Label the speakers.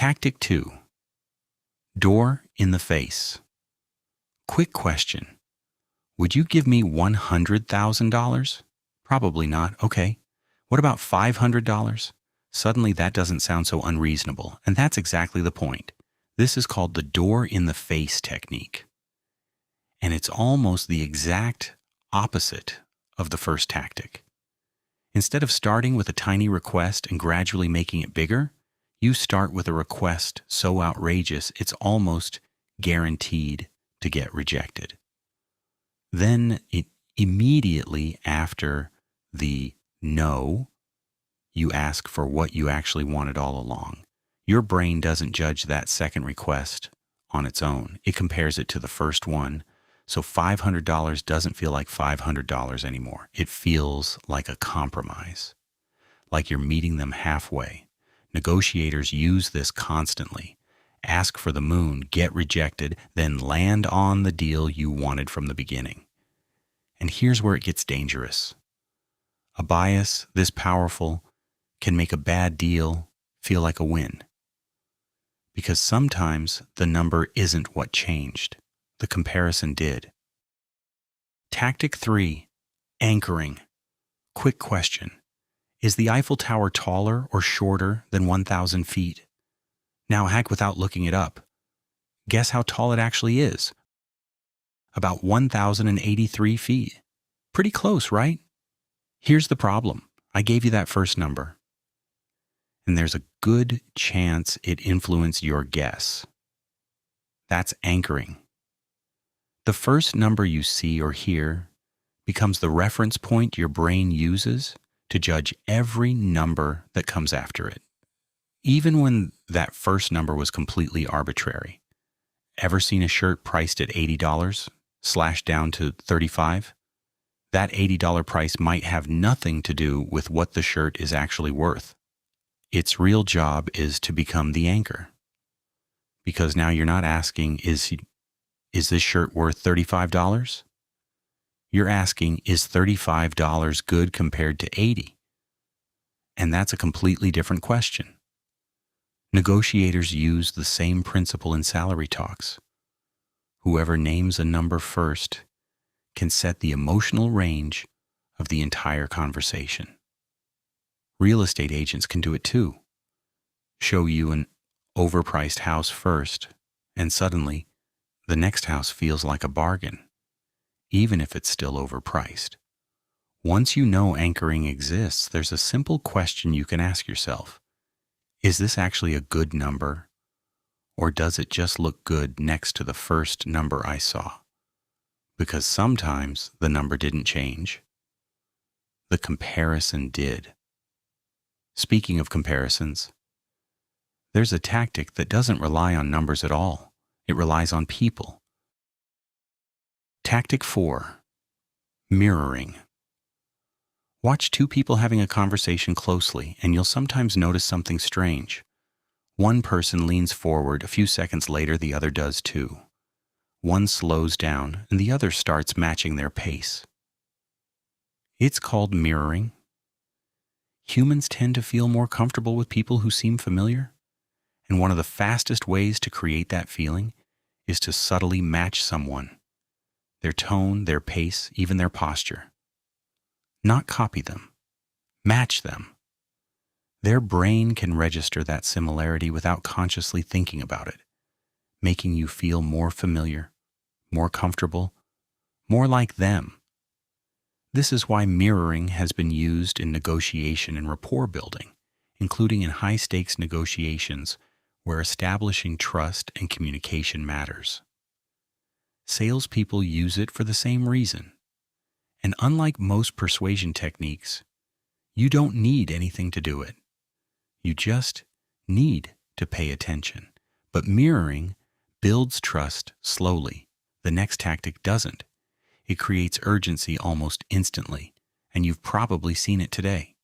Speaker 1: Tactic 2. Door in the face. Quick question. Would you give me $100,000? Probably not. Okay. What about $500? Suddenly that doesn't sound so unreasonable, and that's exactly the point. This is called the door in the face technique. And it's almost the exact opposite of the first tactic. Instead of starting with a tiny request and gradually making it bigger, you start with a request so outrageous it's almost guaranteed to get rejected. Then immediately after the no, you ask for what you actually wanted all along. Your brain doesn't judge that second request on its own. It compares it to the first one. So $500 doesn't feel like $500 anymore. It feels like a compromise, like you're meeting them halfway. Negotiators use this constantly. Ask for the moon, get rejected, then land on the deal you wanted from the beginning. And here's where it gets dangerous. A bias this powerful can make a bad deal feel like a win. Because sometimes the number isn't what changed. The comparison did. Tactic 3. Anchoring. Quick question. Is the Eiffel Tower taller or shorter than 1,000 feet? Now, heck, without looking it up, guess how tall it actually is? About 1,083 feet. Pretty close, right? Here's the problem. I gave you that first number. And there's a good chance it influenced your guess. That's anchoring. The first number you see or hear becomes the reference point your brain uses to judge every number that comes after it, even when that first number was completely arbitrary. Ever seen a shirt priced at $80 slashed down to $35? That $80 price might have nothing to do with what the shirt is actually worth. Its real job is to become the anchor. Because now you're not asking, is this shirt worth $35? You're asking, is $35 good compared to $80? And that's a completely different question. Negotiators use the same principle in salary talks. Whoever names a number first can set the emotional range of the entire conversation. Real estate agents can do it too. Show you an overpriced house first, and suddenly the next house feels like a bargain, even if it's still overpriced. Once you know anchoring exists, there's a simple question you can ask yourself. Is this actually a good number, or does it just look good next to the first number I saw? Because sometimes the number didn't change. The comparison did. Speaking of comparisons, there's a tactic that doesn't rely on numbers at all. It relies on people. Tactic 4. Mirroring. Watch two people having a conversation closely, and you'll sometimes notice something strange. One person leans forward, a few seconds later the other does too. One slows down, and the other starts matching their pace. It's called mirroring. Humans tend to feel more comfortable with people who seem familiar, and one of the fastest ways to create that feeling is to subtly match someone. Their tone, their pace, even their posture. Not copy them. Match them. Their brain can register that similarity without consciously thinking about it, making you feel more familiar, more comfortable, more like them. This is why mirroring has been used in negotiation and rapport building, including in high-stakes negotiations where establishing trust and communication matters. Salespeople use it for the same reason. And unlike most persuasion techniques, you don't need anything to do it. You just need to pay attention. But mirroring builds trust slowly. The next tactic doesn't. It creates urgency almost instantly, and you've probably seen it today.